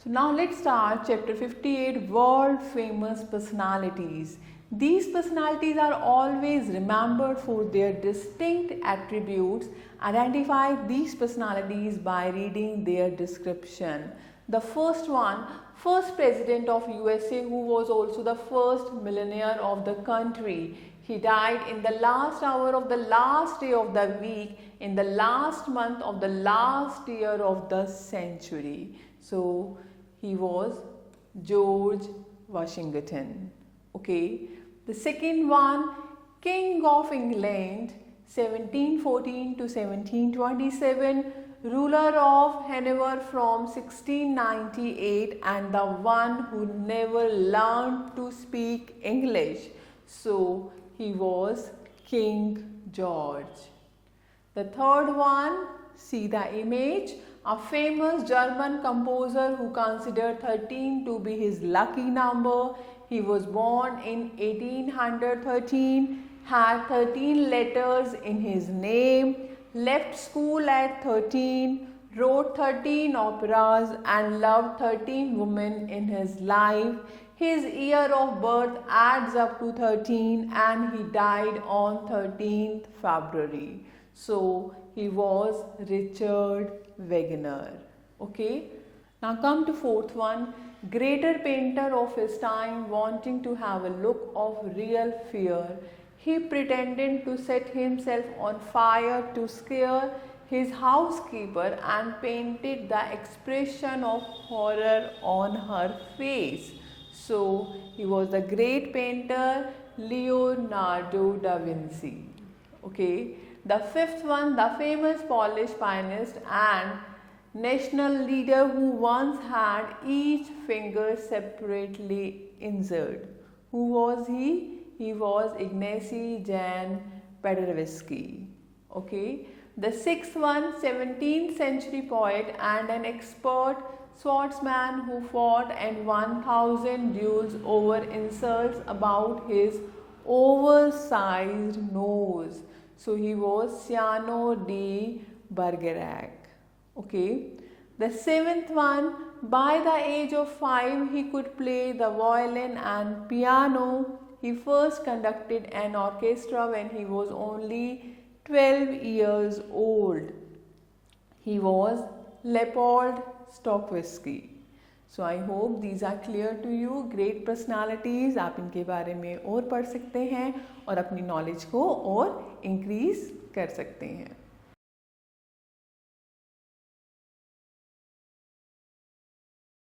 So now let's start chapter 58, world famous personalities. These personalities are always remembered for their distinct attributes. Identify these personalities by reading their description. The first one, first president of USA who was also the first millionaire of the country. He died in the last hour of the last day of the week in the last month of the last year of the century. So he was George Washington. Okay. The second one, King of England, 1714 to 1727, ruler of Hanover from 1698, and the one who never learned to speak English. So he was King George. The third one, see the image, a famous German composer who considered 13 to be his lucky number. He was born in 1813, had 13 letters in his name, left school at 13, wrote 13 operas and loved 13 women in his life. His year of birth adds up to 13 and he died on 13th February. So he was Richard Wagner. Okay. Now come to fourth one, greater painter of his time wanting to have a look of real fear. He pretended to set himself on fire to scare his housekeeper and painted the expression of horror on her face. So he was the great painter Leonardo da Vinci. Okay. The fifth one, the famous Polish pianist and national leader who once had each finger separately injured. Who was he? He was Ignacy Jan Paderewski. Okay. The sixth one, 17th century poet and an expert swordsman who fought and won 1,000 duels over insults about his oversized nose. So he was Cyrano de Bergerac. Okay. The seventh one, by the age of 5 he could play the violin and piano. He first conducted an orchestra when he was only 12 years old. He was Leopold Stokowski. So I hope these are clear to you. Great personalities, आप इनके बारे में और पढ़ सकते हैं और अपनी नॉलेज को और इंक्रीज कर सकते हैं.